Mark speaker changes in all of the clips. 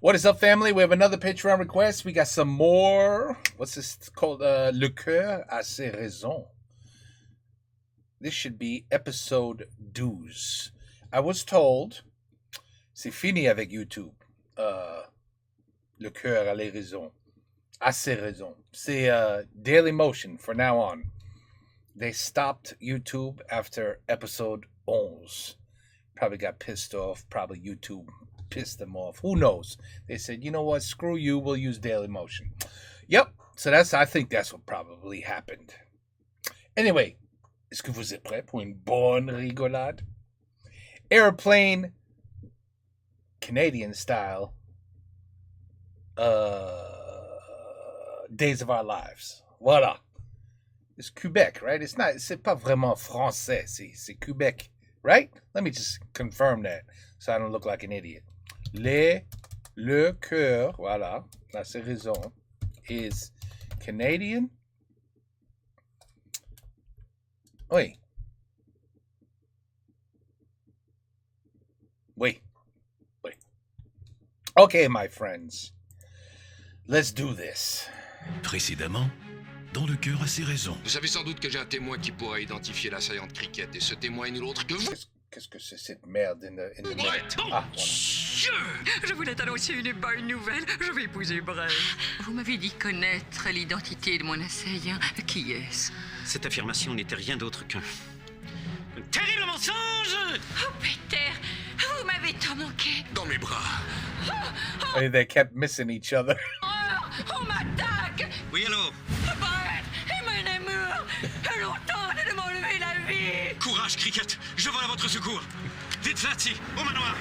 Speaker 1: What is up, family? We have another Patreon request. We got some more. What's this called? Le cœur a ses raisons. This should be episode 12. I was told, c'est fini avec YouTube. Le cœur a les raisons. A ses raisons. C'est Daily Motion for now on. They stopped YouTube after episode 11. Probably got pissed off. Probably YouTube pissed them off. Who knows? They said, you know what? Screw you. We'll use Daily Motion. Yep. So I think that's what probably happened. Anyway, est-ce que vous êtes prêts pour une bonne rigolade? Airplane, Canadian style, Days of Our Lives. Voilà. It's Quebec, right? C'est pas vraiment français. C'est Quebec, right? Let me just confirm that so I don't look like an idiot. Le cœur, voilà, la raison, is Canadian. Wait. Okay, my friends. Let's do this.
Speaker 2: Précédemment, dans Le cœur a ses raisons.
Speaker 3: Vous savez sans doute que j'ai un témoin qui pourra identifier l'assaillante Cricket, et ce témoin est nul autre que vous.
Speaker 1: Qu'est-ce que c'est cette merde in the net?
Speaker 3: Brett.
Speaker 1: Voilà.
Speaker 4: Je voulais annoncer une bonne nouvelle. Je vais épouser Brett. Vous m'avez dit connaître l'identité de mon assaillant. Qui est-ce?
Speaker 5: Cette affirmation n'était rien d'autre qu'un terrible mensonge.
Speaker 4: Oh, Peter, vous m'avez tant manqué.
Speaker 3: Dans mes bras.
Speaker 1: And they kept missing each other.
Speaker 4: On m'attaque.
Speaker 5: Oui, allô?
Speaker 4: Brett et mon amour. Longtemps de m'enlever la vie.
Speaker 5: Courage, Cricket. Je vole à votre secours. Vite, Flatty, au manoir.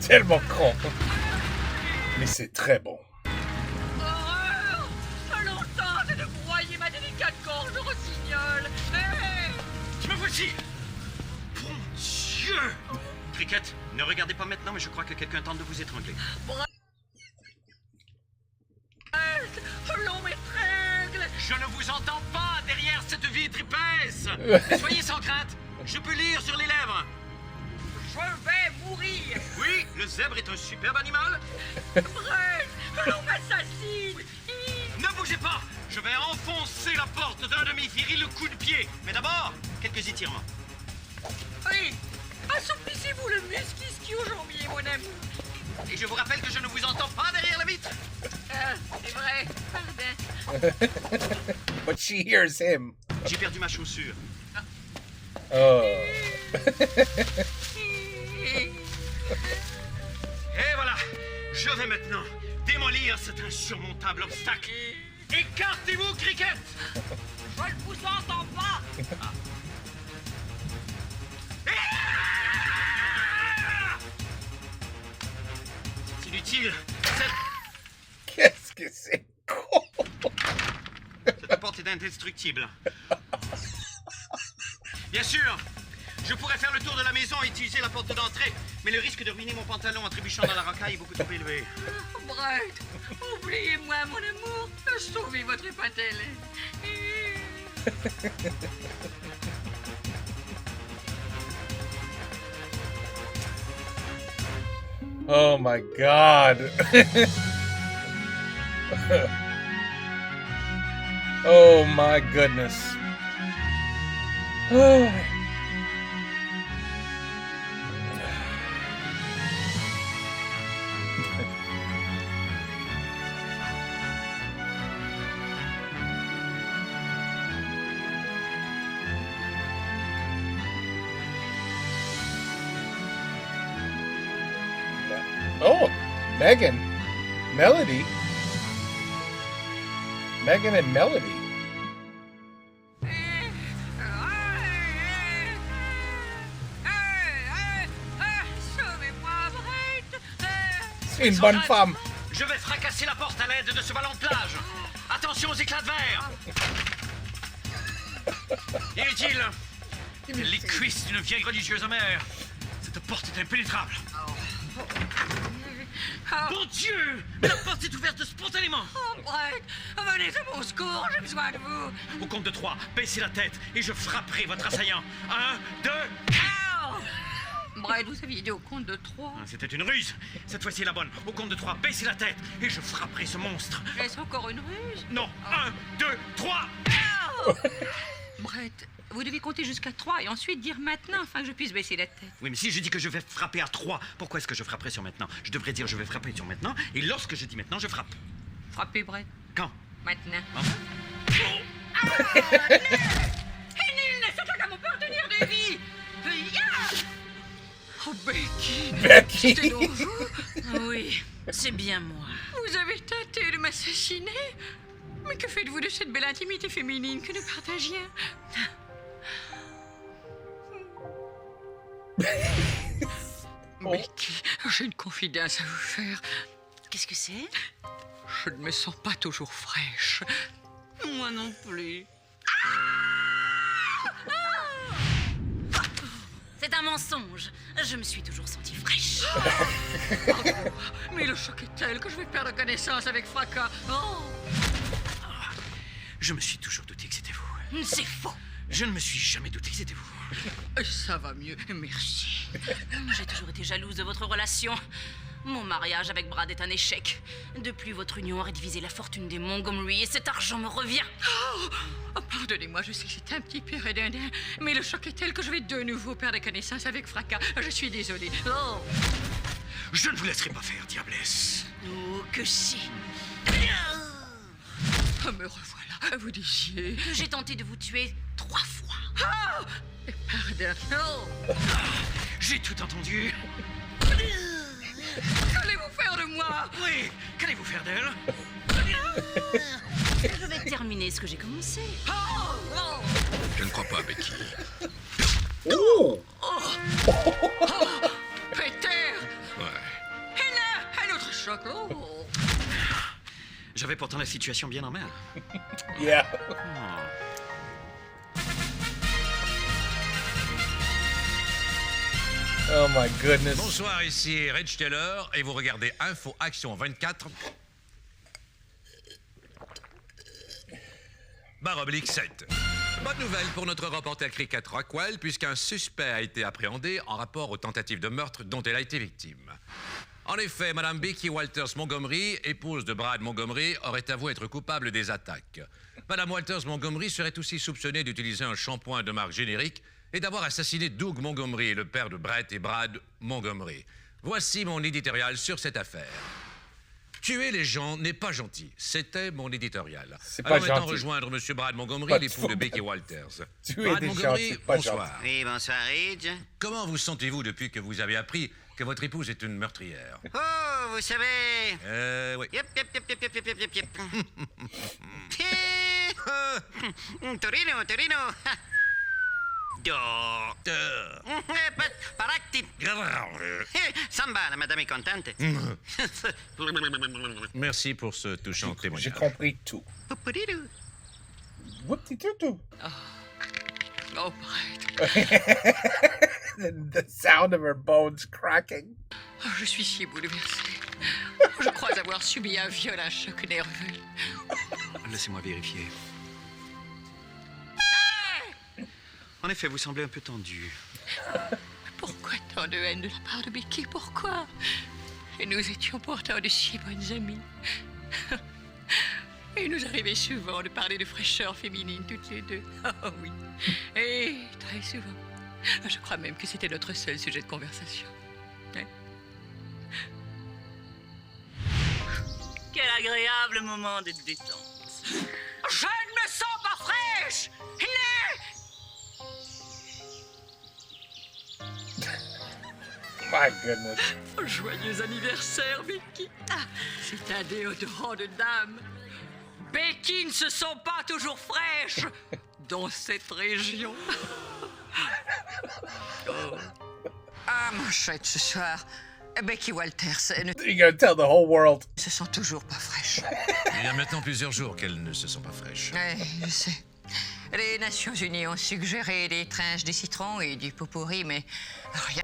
Speaker 1: Tellement con. Mais c'est très bon.
Speaker 4: Horreur. Longtemps de broyer ma délicate gorge de rossignol.
Speaker 5: Tu me voici. Bon Dieu. Cricket, ne regardez pas maintenant, mais je crois que quelqu'un tente de vous étrangler.
Speaker 4: L'on m'étrangle.
Speaker 5: Je ne vous entends pas derrière cette vitre épaisse. Soyez sans crainte. Je peux lire sur les lèvres.
Speaker 4: Je vais mourir.
Speaker 5: Oui, le zèbre est un superbe animal.
Speaker 4: Brett, l'on m'assassine.
Speaker 5: Ne bougez pas. Je vais enfoncer la porte d'un de mes virils coups de pied. Mais d'abord, quelques étirements.
Speaker 4: Oui, assouplissez-vous le musc au jambier, mon amour.
Speaker 5: Et je vous rappelle que je ne vous entends pas derrière la vitre.
Speaker 4: C'est vrai, pardon.
Speaker 1: But she hears him.
Speaker 5: J'ai perdu ma chaussure.
Speaker 1: Oh.
Speaker 5: Et voilà, je vais maintenant démolir cet insurmontable obstacle. Écartez-vous, Cricket.
Speaker 4: Je ne vous entends pas.
Speaker 5: C'est inutile.
Speaker 1: Qu'est-ce que c'est con?
Speaker 5: Cette porte est indestructible. Bien sûr, je pourrais faire le tour de la maison et utiliser la porte d'entrée, mais le risque de ruiner mon pantalon en trébuchant dans la rocaille est beaucoup trop élevé.
Speaker 4: Brett, oubliez-moi, mon amour. Sauvez votre épintel.
Speaker 1: Oh my God. Oh my goodness. Oh. Oh, Megan. Melody. Megan and Melody.
Speaker 4: Sauvez-moi, Brett.
Speaker 1: C'est une bonne femme.
Speaker 5: Je vais fracasser la porte à l'aide de ce ballon de plage. Attention aux éclats de verre. Inutile. Les cuisses d'une vieille religieuse amère. Cette porte est impénétrable. Bon Dieu! Mais la porte s'est ouverte spontanément!
Speaker 4: Oh, Brett, venez à mon secours, j'ai besoin de vous!
Speaker 5: Au compte de 3, baissez la tête et je frapperai votre assaillant. 1, 2...
Speaker 4: Oh Brad, vous aviez dit au compte de 3.
Speaker 5: Ah, c'était une ruse. Cette fois-ci est la bonne. Au compte de 3, baissez la tête et je frapperai ce monstre.
Speaker 4: Est-ce encore une ruse?
Speaker 5: Non, 1, 2, 3.
Speaker 4: Brett, vous devez compter jusqu'à 3 et ensuite dire maintenant afin que je puisse baisser la tête.
Speaker 5: Oui, mais si je dis que je vais frapper à 3, pourquoi est-ce que je frapperai sur maintenant? Je devrais dire je vais frapper sur maintenant, et lorsque je dis maintenant, je frappe.
Speaker 4: Frappez, Brett.
Speaker 5: Quand?
Speaker 4: Maintenant.
Speaker 5: Hein?
Speaker 4: Et nul n'est surtout qu'à mon partenaire de vie. Oh, Becky.
Speaker 1: Becky.
Speaker 4: C'était donc vous?
Speaker 6: Oui, c'est bien moi.
Speaker 4: Vous avez tenté de m'assassiner? Mais que faites-vous de cette belle intimité féminine que nous partagions? Becky, j'ai une confidence à vous faire.
Speaker 6: Qu'est-ce que c'est?
Speaker 4: Je ne me sens pas toujours fraîche.
Speaker 6: Moi non plus. C'est un mensonge. Je me suis toujours sentie fraîche.
Speaker 4: Mais le choc est tel que je vais perdre connaissance avec fracas. Oh!
Speaker 5: Je me suis toujours douté que c'était vous.
Speaker 6: C'est faux.
Speaker 5: Je ne me suis jamais douté que c'était vous.
Speaker 4: Ça va mieux, merci.
Speaker 6: J'ai toujours été jalouse de votre relation. Mon mariage avec Brad est un échec. De plus, votre union aurait divisé la fortune des Montgomery et cet argent me revient.
Speaker 4: Oh, pardonnez-moi, je sais que c'est un petit peu redondant, mais le choc est tel que je vais de nouveau perdre connaissance avec fracas. Je suis désolée. Oh!
Speaker 5: Je ne vous laisserai pas faire, diablesse.
Speaker 6: Oh, que si.
Speaker 4: Oh, me revoilà. Vous disiez...
Speaker 6: Que j'ai tenté de vous tuer 3 fois.
Speaker 4: Oh! Pardon. Oh!
Speaker 5: J'ai tout entendu.
Speaker 4: Qu'allez-vous faire de moi?
Speaker 5: Oui, qu'allez-vous faire d'elle?
Speaker 6: Je vais terminer ce que j'ai commencé.
Speaker 4: Oh! Oh!
Speaker 3: Je ne crois pas, Becky.
Speaker 1: Oh!
Speaker 4: Peter!
Speaker 3: Ouais.
Speaker 4: Et là, un autre choc. Oh!
Speaker 5: J'avais pourtant la situation bien en main.
Speaker 1: Yeah. Oh my goodness.
Speaker 7: Bonsoir, ici Reg Taylor et vous regardez Info Action 24. /7. Bonne nouvelle pour notre reporter cricket Rockwell, puisqu'un suspect a été appréhendé en rapport aux tentatives de meurtre dont elle a été victime. En effet, Madame Becky Walters Montgomery, épouse de Brad Montgomery, aurait avoué être coupable des attaques. Madame Walters Montgomery serait aussi soupçonnée d'utiliser un shampoing de marque générique et d'avoir assassiné Doug Montgomery, le père de Brett et Brad Montgomery. Voici mon éditorial sur cette affaire. Tuer les gens n'est pas gentil. C'était mon éditorial.
Speaker 1: C'est pas
Speaker 7: Alors maintenant
Speaker 1: gentil.
Speaker 7: rejoindre Monsieur Brad Montgomery,
Speaker 1: Pas
Speaker 7: l'époux
Speaker 1: de
Speaker 7: de
Speaker 1: faux.
Speaker 7: Becky Walters.
Speaker 1: Tuer
Speaker 7: Brad
Speaker 1: des gens,
Speaker 7: Montgomery,
Speaker 1: c'est pas
Speaker 7: bonsoir.
Speaker 8: Oui, bonsoir, Ridge.
Speaker 7: Comment vous sentez-vous depuis que vous avez appris que votre épouse est une meurtrière?
Speaker 8: Oh, vous savez...
Speaker 7: Oui.
Speaker 8: Yep, yep, yep, yep, yep, yep, yep, yep. Torino, Torino. Do. Paracti. Samba, la madame est contente.
Speaker 7: Merci pour ce touchant
Speaker 1: J'ai
Speaker 7: témoignage.
Speaker 1: compris tout.
Speaker 8: Poupoudidou.
Speaker 1: Whoop-de-doo-doo.
Speaker 4: Oh, Brett.
Speaker 1: The sound of her bones cracking.
Speaker 4: Oh, je suis si bouleversée. Je crois avoir subi un violent choc nerveux.
Speaker 5: Laissez-moi vérifier. En effet, vous semblez un peu tendu.
Speaker 4: Pourquoi tant de haine de la part de Becky? Pourquoi? Et nous étions pourtant de si bonnes amies. Et il nous arrivait souvent de parler de fraîcheur féminine toutes les deux. Oh oui. Et très souvent. Je crois même que c'était notre seul sujet de conversation. Hein?
Speaker 6: Quel agréable moment de détente.
Speaker 4: Je ne me sens pas fraîche!
Speaker 1: My goodness.
Speaker 4: Joyeux anniversaire, Becky. C'est un déodorant de dame. Becky ne se sent pas toujours fraîche dans cette région. Oh. Ah, mon chouette, ce soir, Becky Walters ne
Speaker 1: You're gonna tell the whole world.
Speaker 4: se sent toujours pas fraîche.
Speaker 7: Il y a maintenant plusieurs jours qu'elle ne se sent pas fraîche.
Speaker 4: Ouais, je sais. Les Nations Unies ont suggéré des trinches de citron et du pot-pourri, mais rien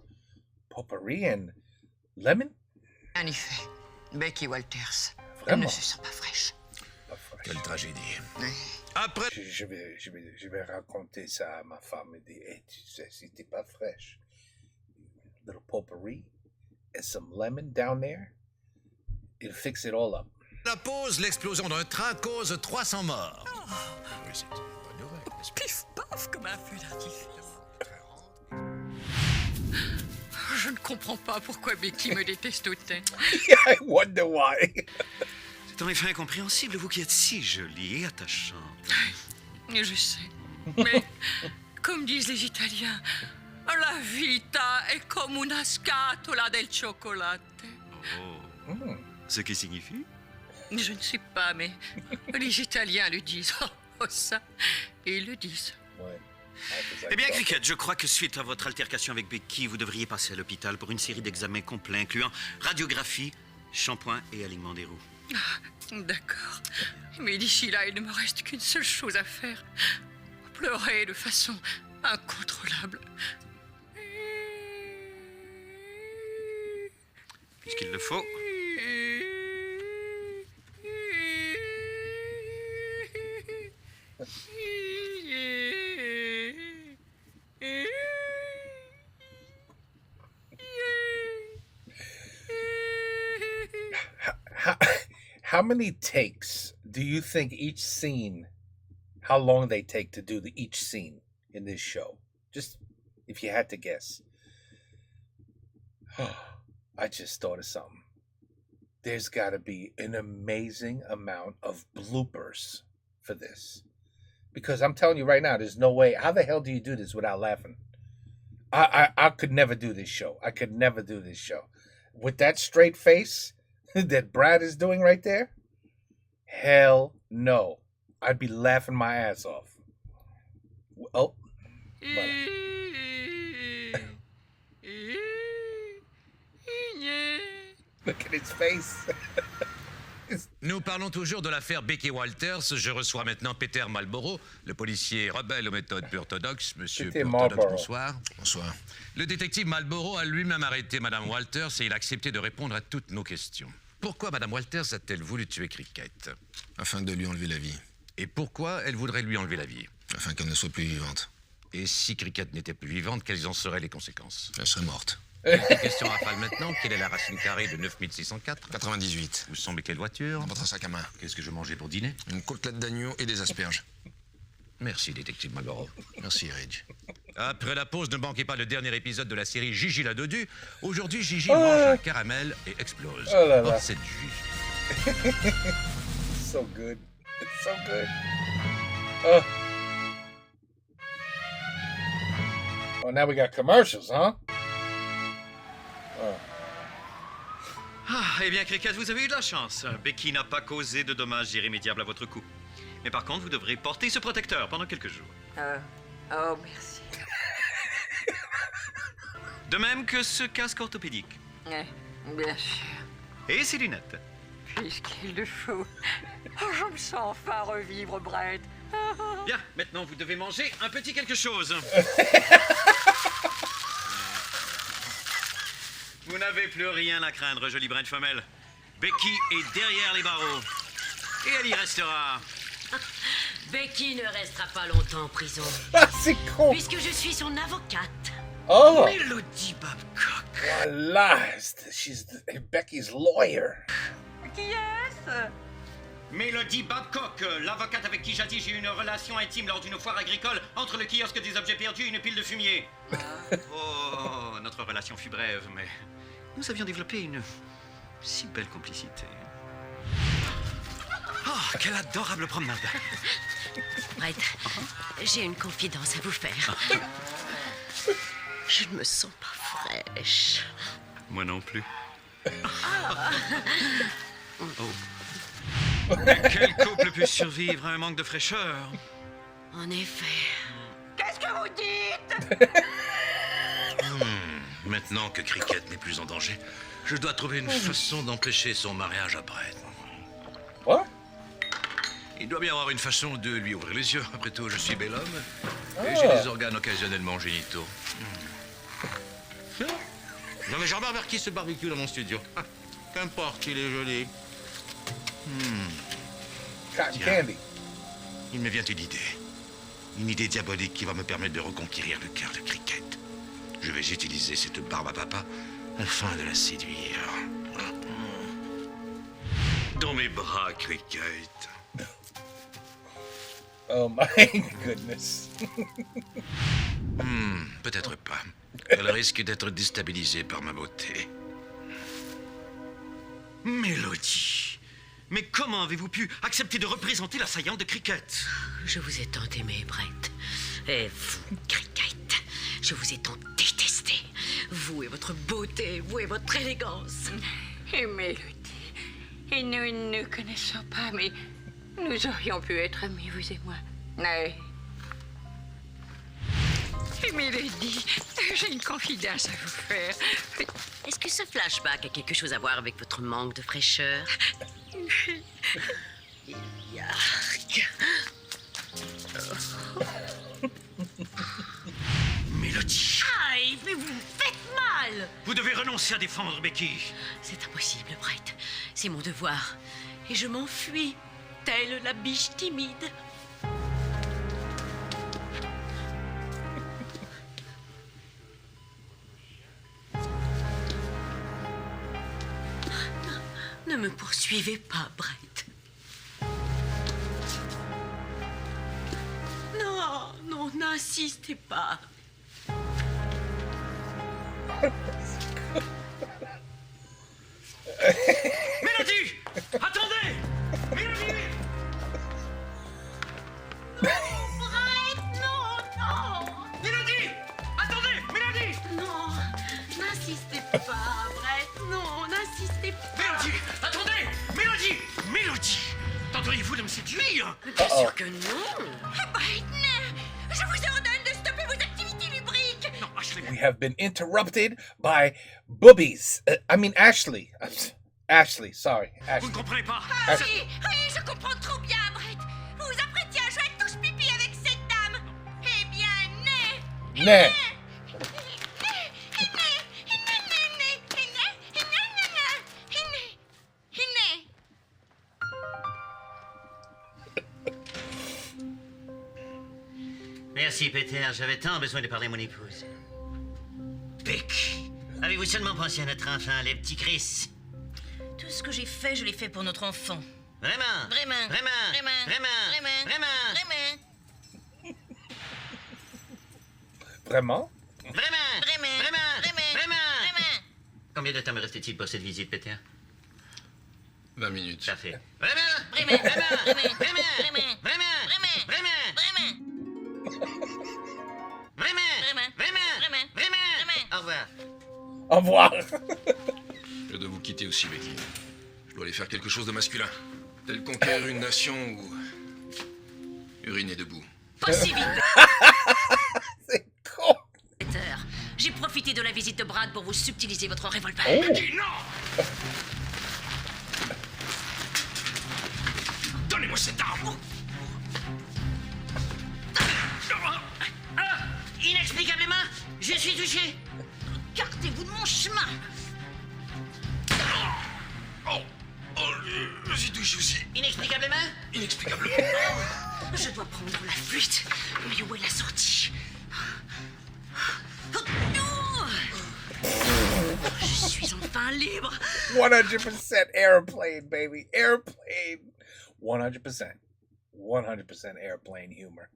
Speaker 1: Potpourri and lemon?
Speaker 4: n'y fait. Becky Walters
Speaker 1: Vraiment?
Speaker 4: ne se sent pas fraîche.
Speaker 1: Pas fraîche.
Speaker 7: Quelle tragédie.
Speaker 4: Ouais.
Speaker 7: Après...
Speaker 1: Je vais raconter ça à ma femme et dire, hey, tu sais, si t'es pas fraîche, little potpourri and some lemon down there, it'll fix it all up.
Speaker 7: La pause, l'explosion d'un train cause 300 morts. Oui, c'est une bonne nouvelle, n'est-ce pas?
Speaker 4: Pif paf comme un feu d'artifice. Je ne comprends pas pourquoi Becky me déteste autant.
Speaker 1: Yeah, I wonder why.
Speaker 5: C'est en effet incompréhensible, vous qui êtes si jolie et attachante.
Speaker 4: Je sais. Mais, comme disent les Italiens, la vita è come una scatola del cioccolato.
Speaker 5: Oh. Ce qui signifie?
Speaker 4: Je ne sais pas, mais les Italiens le disent. Oh, ça, et ils le disent.
Speaker 1: Ouais.
Speaker 5: Eh bien, Cricket, je crois que suite à votre altercation avec Becky, vous devriez passer à l'hôpital pour une série d'examens complets incluant radiographie, shampoing et alignement des roues.
Speaker 4: D'accord. Mais d'ici là, il ne me reste qu'une seule chose à faire. Pleurer de façon incontrôlable.
Speaker 5: Puisqu'il le faut.
Speaker 1: How many takes do you think each scene, how long they take to do each scene in this show? Just if you had to guess. I just thought of something. There's got to be an amazing amount of bloopers for this. Because I'm telling you right now, there's no way. How the hell do you do this without laughing? I could never do this show. I could never do this show. With that straight face that Brad is doing right there, hell no. I'd be laughing my ass off. Oh. Voilà. Look at his face.
Speaker 7: Nous parlons toujours de l'affaire Becky Walters. Je reçois maintenant Peter Marlborough, le policier rebelle aux méthodes peu orthodoxes. Monsieur
Speaker 1: Peter
Speaker 7: Orthodoxe,
Speaker 1: Marlborough.
Speaker 7: bonsoir. Bonsoir. Le détective Marlborough a lui-même arrêté Madame Walters et il a accepté de répondre à toutes nos questions. Pourquoi Madame Walters a-t-elle voulu tuer Cricket?
Speaker 9: Afin de lui enlever la vie.
Speaker 7: Et pourquoi elle voudrait lui enlever la vie?
Speaker 9: Afin qu'elle ne soit plus vivante.
Speaker 7: Et si Cricket n'était plus vivante, quelles en seraient les conséquences?
Speaker 9: Elle serait morte.
Speaker 7: Petite question rafale maintenant. Quelle est la racine carrée de 9604?
Speaker 9: 98.
Speaker 7: Vous semblez quelle voiture?
Speaker 9: Dans votre sac à main.
Speaker 7: Qu'est-ce que je mangeais pour dîner?
Speaker 9: Une côtelette d'agneau et des asperges.
Speaker 7: Merci, détective Marlborough.
Speaker 9: Merci, Ridge.
Speaker 7: Après la pause, ne manquez pas le dernier épisode de la série Gigi la dodue. Aujourd'hui, Gigi mange un caramel et explose.
Speaker 1: Oh là là.
Speaker 7: Cette juste.
Speaker 1: So good. It's so good. Oh, now we got commercials, huh? Oh.
Speaker 5: Ah, eh bien, Cricket, vous avez eu de la chance. Becky n'a pas causé de dommages irrémédiables à votre cou. Mais par contre, vous devrez porter ce protecteur pendant quelques jours.
Speaker 4: Oh, merci.
Speaker 5: De même que ce casque orthopédique.
Speaker 4: Bien sûr.
Speaker 5: Et ces lunettes.
Speaker 4: Puisqu'il le faut. Oh, je me sens enfin revivre, Brett.
Speaker 5: Bien, maintenant, vous devez manger un petit quelque chose. Vous n'avez plus rien à craindre, jolie brune femelle. Becky est derrière les barreaux. Et elle y restera.
Speaker 6: Becky ne restera pas longtemps en prison.
Speaker 1: Ah, c'est con.
Speaker 6: Puisque je suis son avocate.
Speaker 1: Oh,
Speaker 5: Mélodie Babcock.
Speaker 1: voila. She's Becky's lawyer.
Speaker 4: Qui est-ce?
Speaker 5: Mélodie Babcock, l'avocate avec qui jadis j'ai eu une relation intime lors d'une foire agricole entre le kiosque des objets perdus et une pile de fumier. Oh, notre relation fut brève, mais nous avions développé une si belle complicité. Oh, quelle adorable promenade.
Speaker 6: Brett, j'ai une confidence à vous faire. Je ne me sens pas fraîche.
Speaker 5: Moi non plus. Oh. Mais quel couple peut survivre à un manque de fraîcheur?
Speaker 6: En effet.
Speaker 4: Qu'est-ce que vous dites?
Speaker 7: Maintenant que Cricket n'est plus en danger, je dois trouver une façon d'empêcher son mariage après.
Speaker 1: What?
Speaker 7: Il doit bien y avoir une façon de lui ouvrir les yeux. Après tout, je suis bel homme et j'ai des organes occasionnellement génitaux. J'avais jamais remarqué ce barbecue dans mon studio. Ah, qu'importe, il est joli.
Speaker 1: Cotton
Speaker 7: Tiens.
Speaker 1: candy.
Speaker 7: Il me vient une idée. Une idée diabolique qui va me permettre de reconquérir le cœur de Cricket.
Speaker 2: Je vais utiliser cette barbe à papa afin de la séduire. Dans mes bras, Cricket.
Speaker 1: Oh my goodness.
Speaker 2: Peut-être pas. Elle risque d'être déstabilisée par ma beauté.
Speaker 5: Mélodie. Mais comment avez-vous pu accepter de représenter l'assaillante de Cricket?
Speaker 10: Je vous ai tant aimé, Brett. Et vous, Cricket, je vous ai tant détesté. Vous et votre beauté, vous et votre élégance.
Speaker 4: Et Mélodie, et nous ne nous connaissons pas, mais nous aurions pu être amis, vous et moi. Ouais. Et Mélodie, j'ai une confidence à vous faire.
Speaker 10: Est-ce que ce flashback a quelque chose à voir avec votre manque de fraîcheur? Yark.
Speaker 5: Mélodie.
Speaker 10: Aïe, mais vous me faites mal!
Speaker 5: Vous devez renoncer à défendre Becky.
Speaker 10: C'est impossible, Brett. C'est mon devoir. Et je m'enfuis, telle la biche timide. Ne me poursuivez pas, Brett. Non, non, n'insistez pas.
Speaker 5: Mélodie! Attendez! Mélodie!
Speaker 10: Brett, non, non!
Speaker 5: Mélodie! Attendez! Mélodie!
Speaker 10: Non, n'insistez pas, Brett. Non, n'insistez pas.
Speaker 5: Mélodie! Attendez! Mélodie! Mélodie! Tenteriez-vous de me séduire?
Speaker 10: Bien sûr que non.
Speaker 6: Brett, je vous ordonne de stopper vos activités lubriques.
Speaker 5: Non, Ashley.
Speaker 1: We have been interrupted by boobies. Ashley. Ashley, sorry.
Speaker 5: Vous
Speaker 1: Ashley.
Speaker 5: ne comprenez pas?
Speaker 6: Oui, je comprends trop bien, Brett. Vous vous apprêtiez à jouer tous pipi avec cette dame. Eh bien,
Speaker 1: Nah.
Speaker 8: Merci, Peter. J'avais tant besoin de parler à mon épouse. Becky, avez-vous seulement pensé à notre enfant, le petit Chris?
Speaker 6: Tout ce que j'ai fait, je l'ai fait pour notre enfant.
Speaker 8: Vraiment?
Speaker 6: Vraiment.
Speaker 8: Vraiment?
Speaker 6: Vraiment.
Speaker 8: Vraiment?
Speaker 6: Vraiment.
Speaker 8: Vraiment?
Speaker 1: Vraiment?
Speaker 8: Vraiment?
Speaker 6: Vraiment.
Speaker 8: Vraiment?
Speaker 6: Vraiment.
Speaker 8: Vraiment?
Speaker 6: Vraiment.
Speaker 8: Combien de temps me reste-t-il pour cette visite, Peter?
Speaker 9: 20 minutes.
Speaker 8: Parfait. Vraiment?
Speaker 6: Vraiment.
Speaker 8: Vraiment?
Speaker 6: Vraiment.
Speaker 8: Vraiment?
Speaker 6: Vraiment.
Speaker 8: Vraiment?
Speaker 6: Vraiment.
Speaker 8: Vraiment?
Speaker 6: Vraiment.
Speaker 8: Vraiment?
Speaker 6: Vraiment.
Speaker 8: Vraiment?
Speaker 6: Vraiment.
Speaker 8: Vraiment?
Speaker 6: Vraiment.
Speaker 8: Au revoir.
Speaker 1: Au revoir.
Speaker 9: Je dois vous quitter aussi, Becky. Je dois aller faire quelque chose de masculin. Tel conquérir une nation ou uriner debout.
Speaker 10: Pas si vite,
Speaker 1: C'est con.
Speaker 10: Peter. J'ai profité de la visite de Brad pour vous subtiliser votre revolver.
Speaker 5: Becky, non! Donnez-moi cette arme!
Speaker 8: Inexplicablement, je suis touché.
Speaker 6: Écartez-vous de mon chemin.
Speaker 9: Je suis touché aussi.
Speaker 8: Inexplicablement?
Speaker 9: Inexplicablement.
Speaker 10: Je dois prendre la fuite. Mais où est la sortie? Je suis enfin libre.
Speaker 1: 100% airplane, baby. Airplane. 100%. 100% airplane humor.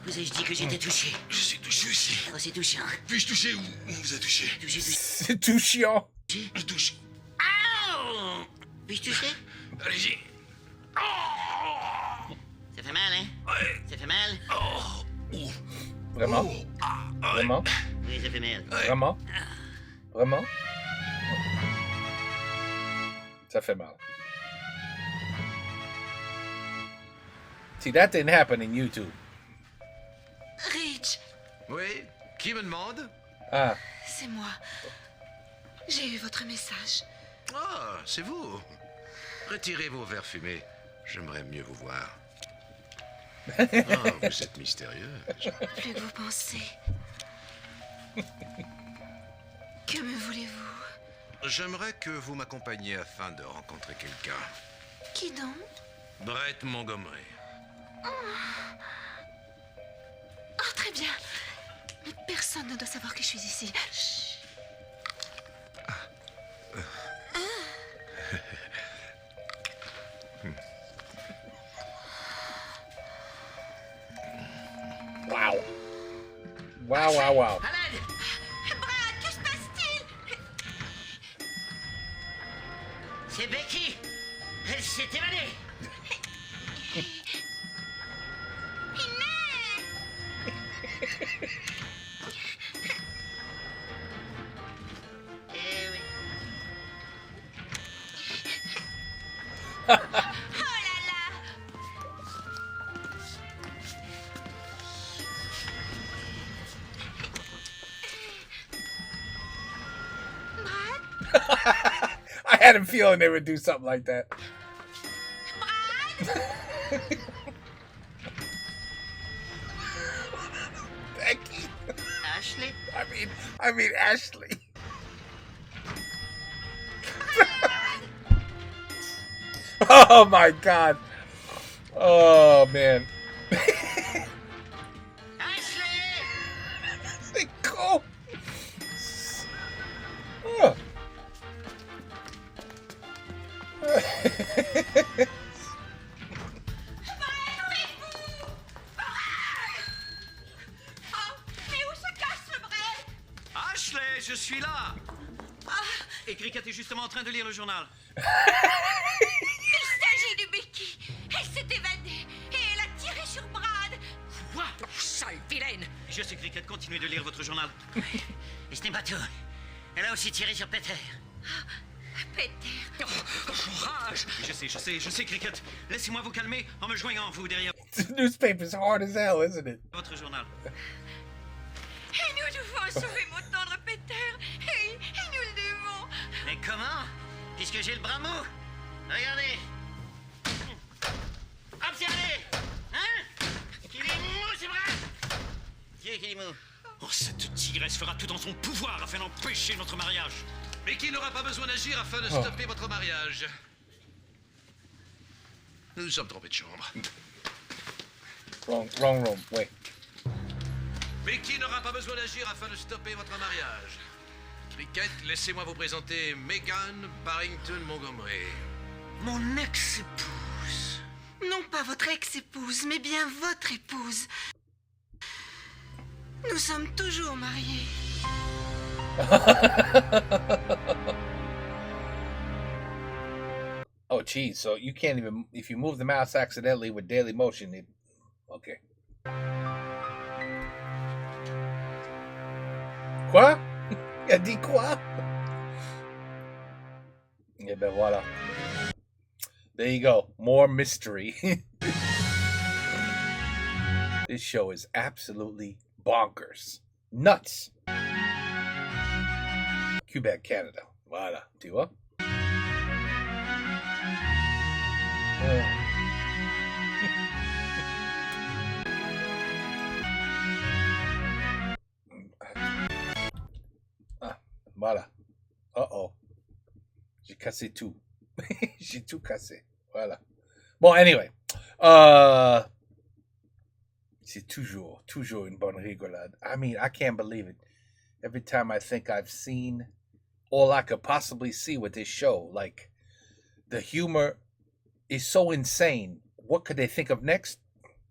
Speaker 8: Vous ai-je dit que j'étais touché?
Speaker 9: Je suis touché aussi.
Speaker 8: Oh, c'est touchant.
Speaker 9: Puis-je toucher ou on vous a touché?
Speaker 8: Touché, touché.
Speaker 1: C'est tout chiant.
Speaker 9: Je touche.
Speaker 8: Aouh! Puis-je toucher?
Speaker 9: Allez-y.
Speaker 8: Ça fait mal, hein?
Speaker 9: Ouais.
Speaker 8: Ça fait mal?
Speaker 1: Vraiment? Vraiment?
Speaker 8: Oui, ça fait mal.
Speaker 1: Vraiment? Vraiment? Ça fait mal. See, that didn't happen in YouTube.
Speaker 7: Rich. Oui, qui me demande?
Speaker 1: Ah,
Speaker 11: C'est moi. J'ai eu votre message.
Speaker 7: Ah, c'est vous. Retirez vos verres fumés. J'aimerais mieux vous voir. Ah, vous êtes mystérieuse.
Speaker 11: Plus que vous pensez. Que me voulez-vous?
Speaker 7: J'aimerais que vous m'accompagniez afin de rencontrer quelqu'un.
Speaker 11: Qui donc?
Speaker 7: Brett Montgomery.
Speaker 11: Oh, très bien. Mais personne ne doit savoir que je suis ici. Chut.
Speaker 1: Wow. Wow, wow, wow.
Speaker 8: Brad, que se passe-t-il? C'est Becky. Elle s'est évadée. Eh oui.
Speaker 11: Oh là là.
Speaker 1: I had a feeling they would do something like that. Becky.
Speaker 8: Ashley.
Speaker 1: I mean Ashley. Oh my God. Oh man.
Speaker 8: Ashley.
Speaker 1: Go. Oh.
Speaker 11: Mais où se cache ce Brad?
Speaker 5: Ashley, je suis là. Et Cricket est justement en train de lire le journal.
Speaker 11: Il s'agit de Becky. Elle s'est évadée et elle a tiré sur Brad.
Speaker 8: Quoi? Sale vilaine.
Speaker 5: Je sais, Cricket, continuez de lire votre journal.
Speaker 8: Et ce n'est pas tout. Elle a aussi tiré sur Peter.
Speaker 11: Peter.
Speaker 8: Courage.
Speaker 5: Je sais, Cricket. Laissez-moi vous calmer en me joignant vous derrière
Speaker 1: This newspaper's hard as hell, isn't it?
Speaker 5: votre journal.
Speaker 11: Et nous devons sauver mon tendre Peter. Et nous le devons.
Speaker 8: Mais comment? Puisque j'ai le bras mou. Regardez. Observez. Hein? Qu'il est mou, ce bras. Dieu qu'il est mou.
Speaker 5: Oh, cette tigresse fera tout dans son pouvoir afin d'empêcher notre mariage.
Speaker 7: Mais qui n'aura pas besoin d'agir afin de stopper votre mariage. Nous sommes trompés de chambre.
Speaker 1: Wrong room. Wait.
Speaker 7: Mais qui n'aura pas besoin d'agir afin de stopper votre mariage? Cricket, laissez-moi vous présenter Megan Barrington Montgomery.
Speaker 8: Mon ex-épouse.
Speaker 11: Non pas votre ex-épouse, mais bien votre épouse. Nous sommes toujours mariés.
Speaker 1: Oh, geez. So you can't even, if you move the mouse accidentally with daily motion, it, okay. Quoi? Il a dit quoi? Eh ben voilà. There you go. More mystery. This show is absolutely bonkers. Nuts. Quebec, Canada. Voilà. Tu vois? Voilà. Uh-oh. J'ai cassé tout. J'ai tout cassé. Voilà. Bon, anyway. C'est toujours une bonne rigolade. I mean, I can't believe it. Every time I think I've seen all I could possibly see with this show, like, the humor is so insane. What could they think of next?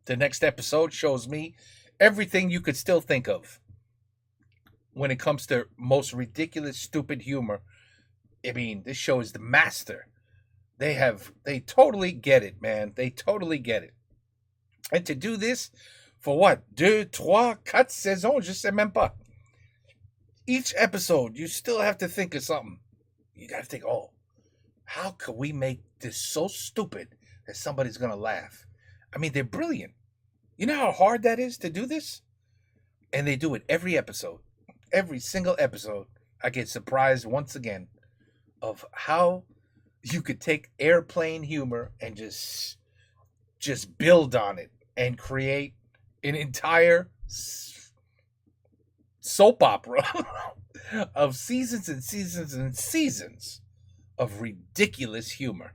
Speaker 1: The next episode shows me everything you could still think of when it comes to most ridiculous, stupid humor. I mean, this show is the master. They totally get it, man. They totally get it. And to do this for what? 2, 3, 4 saisons? Je sais même pas. Each episode, you still have to think of something. You got to think, oh, how could we make this so stupid that somebody's going to laugh? I mean, they're brilliant. You know how hard that is to do this? And they do it every episode. Every single episode, I get surprised once again of how you could take airplane humor and just build on it and create an entire soap opera of seasons and seasons and seasons of ridiculous humor.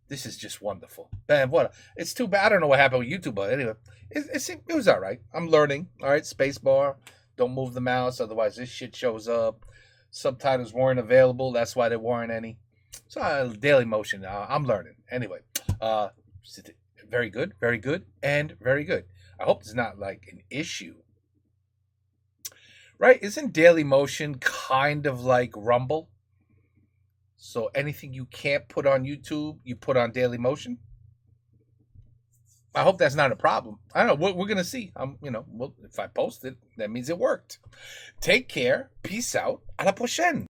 Speaker 1: This is just wonderful. Man, it's too bad. I don't know what happened with YouTube, but anyway, it was all right. I'm learning. All right, Spacebar. Don't move the mouse, otherwise this shit shows up. Subtitles weren't available. That's why there weren't any. So Dailymotion, I'm learning. Anyway, very good, and very good. I hope it's not like an issue. Right? Isn't Dailymotion kind of like Rumble? So anything you can't put on YouTube, you put on Dailymotion? I hope that's not a problem. I don't know. We're going to see. Well, if I post it, that means it worked. Take care. Peace out. À la prochaine.